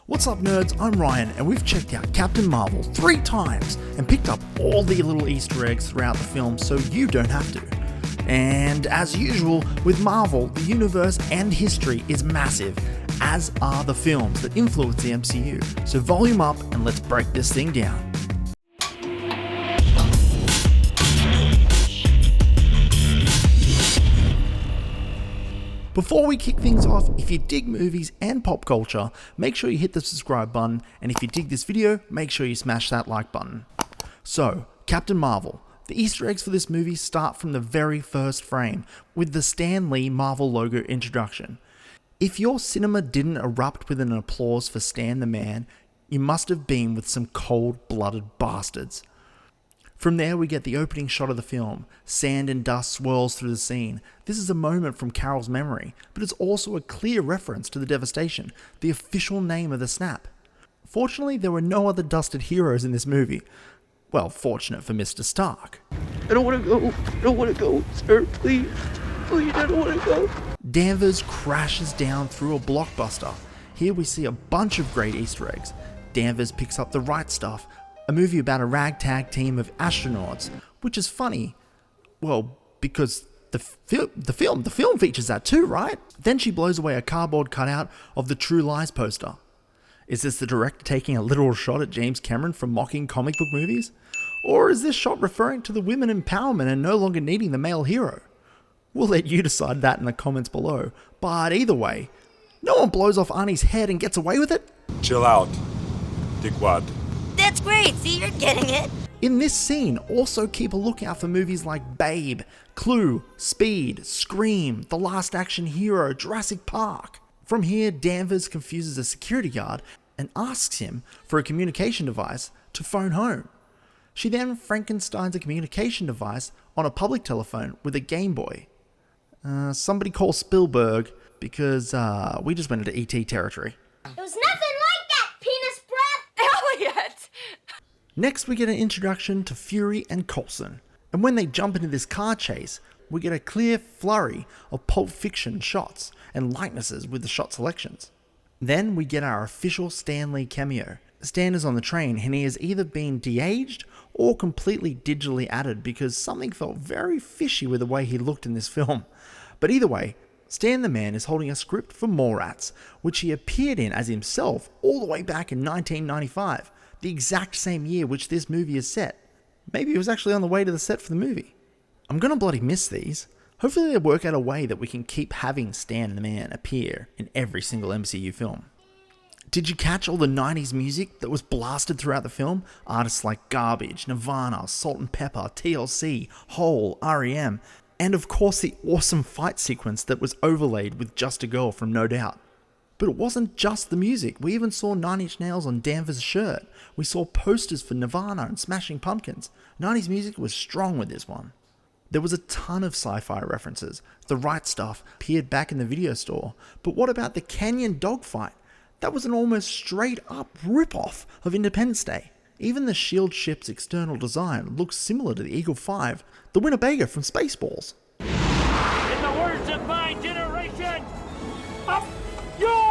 What's up nerds, I'm Ryan and we've checked out Captain Marvel 3 times and picked up all the little Easter eggs throughout the film so you don't have to. And as usual with Marvel, the universe and history is massive, as are the films that influence the MCU. So volume up and let's break this thing down. Before we kick things off, if you dig movies and pop culture, make sure you hit the subscribe button, and if you dig this video, make sure you smash that like button. So, Captain Marvel. The Easter eggs for this movie start from the very first frame, with the Stan Lee Marvel logo introduction. If your cinema didn't erupt with an applause for Stan the Man, you must have been with some cold-blooded bastards. From there we get the opening shot of the film. Sand and dust swirls through the scene. This is a moment from Carol's memory, but it's also a clear reference to the devastation, the official name of the snap. Fortunately, there were no other dusted heroes in this movie. Well, fortunate for Mr. Stark. I don't want to go, sir, please, I don't want to go. Danvers crashes down through a blockbuster. Here we see a bunch of great Easter eggs. Danvers picks up The Right Stuff, a movie about a ragtag team of astronauts, which is funny. Well, because the film features that too, right? Then she blows away a cardboard cutout of the True Lies poster. Is this the director taking a literal shot at James Cameron for mocking comic book movies? Or is this shot referring to the women empowerment and no longer needing the male hero? We'll let you decide that in the comments below. But either way, no one blows off Arnie's head and gets away with it. Chill out, dickwad. That's great, see, you're getting it. In this scene, also keep a lookout for movies like Babe, Clue, Speed, Scream, The Last Action Hero, Jurassic Park. From here, Danvers confuses a security guard and asks him for a communication device to phone home. She then Frankensteins a communication device on a public telephone with a Game Boy. Somebody call Spielberg because we just went into ET territory. It was nothing like that, penis breath. Elliot! Next, we get an introduction to Fury and Coulson. And when they jump into this car chase, we get a clear flurry of Pulp Fiction shots and likenesses with the shot selections. Then we get our official Stan Lee cameo. Stan is on the train and he has either been de-aged or completely digitally added because something felt very fishy with the way he looked in this film. But either way, Stan the Man is holding a script for Mallrats, which he appeared in as himself all the way back in 1995, the exact same year which this movie is set. Maybe he was actually on the way to the set for the movie. I'm gonna bloody miss these. Hopefully they work out a way that we can keep having Stan the Man appear in every single MCU film. Did you catch all the 90s music that was blasted throughout the film? Artists like Garbage, Nirvana, Salt and Pepper, TLC, Hole, R.E.M., and of course the awesome fight sequence that was overlaid with Just a Girl from No Doubt. But it wasn't just the music, we even saw 9 Inch Nails on Danvers' shirt. We saw posters for Nirvana and Smashing Pumpkins. 90s music was strong with this one. There was a ton of sci-fi references. The Right Stuff appeared back in the video store. But what about the Canyon dogfight? That was an almost straight up rip-off of Independence Day. Even the SHIELD ship's external design looks similar to the Eagle 5, the Winnebago from Spaceballs. In the words of my generation, up yours!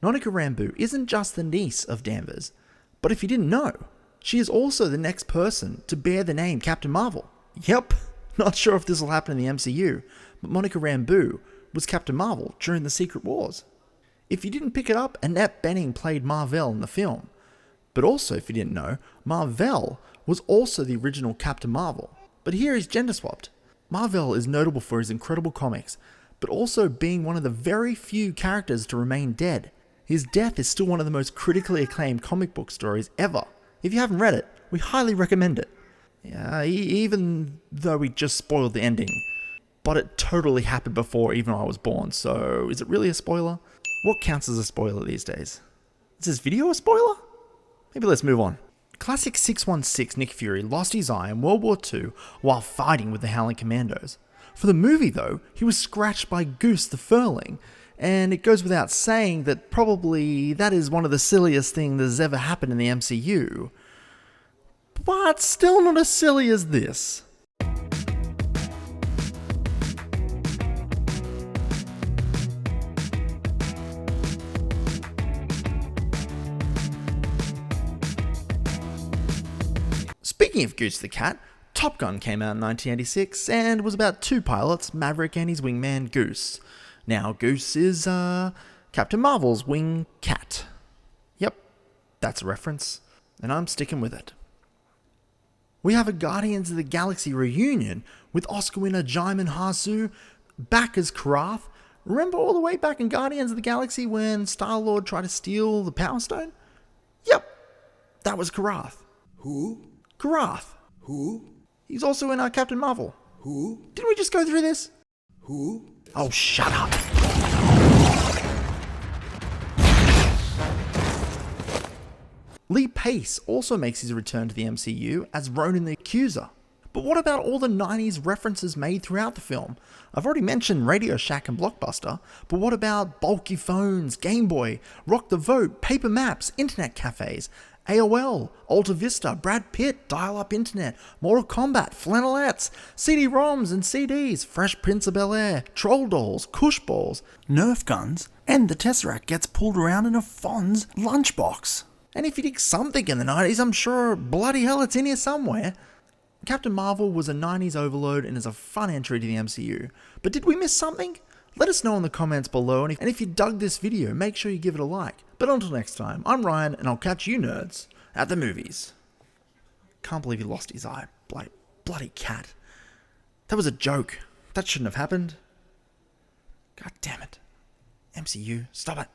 Monica Rambeau isn't just the niece of Danvers, but if you didn't know, she is also the next person to bear the name Captain Marvel. Yep, not sure if this will happen in the MCU, but Monica Rambeau was Captain Marvel during the Secret Wars. If you didn't pick it up, Annette Bening played Mar-Vell in the film. But also, if you didn't know, Mar-Vell was also the original Captain Marvel. But here he's gender swapped. Mar-Vell is notable for his incredible comics, but also being one of the very few characters to remain dead. His death is still one of the most critically acclaimed comic book stories ever. If you haven't read it, we highly recommend it. Even though we just spoiled the ending. But it totally happened before even I was born, so is it really a spoiler? What counts as a spoiler these days? Is this video a spoiler? Maybe let's move on. Classic 616 Nick Fury lost his eye in World War II while fighting with the Howling Commandos. For the movie though, he was scratched by Goose the Furling, and it goes without saying that probably that is one of the silliest things that has ever happened in the MCU. But still not as silly as this. Speaking of Goose the Cat, Top Gun came out in 1986 and was about two pilots, Maverick and his wingman Goose. Now, Goose is, Captain Marvel's wing cat. Yep, that's a reference, and I'm sticking with it. We have a Guardians of the Galaxy reunion with Oscar winner Jaimin Hasu back as Karath. Remember all the way back in Guardians of the Galaxy when Star-Lord tried to steal the Power Stone? Yep, that was Karath. Who? Karath. Who? He's also in our Captain Marvel. Who? Didn't we just go through this? Who? Oh, shut up. Lee Pace also makes his return to the MCU as Ronan the Accuser. But what about all the 90s references made throughout the film? I've already mentioned Radio Shack and Blockbuster, but what about bulky phones, Game Boy, Rock the Vote, paper maps, internet cafes, AOL, Alta Vista, Brad Pitt, dial-up internet, Mortal Kombat, flannelettes, CD-ROMs and CDs, Fresh Prince of Bel-Air, Troll Dolls, Cush Balls, Nerf guns, and the Tesseract gets pulled around in a Fonz lunchbox. And if you did something in the 90s, I'm sure bloody hell it's in here somewhere. Captain Marvel was a 90s overload and is a fun entry to the MCU. But did we miss something? Let us know in the comments below, and if you dug this video, make sure you give it a like. But until next time, I'm Ryan, and I'll catch you nerds at the movies. Can't believe he lost his eye. Bloody cat. That was a joke. That shouldn't have happened. God damn it. MCU, stop it.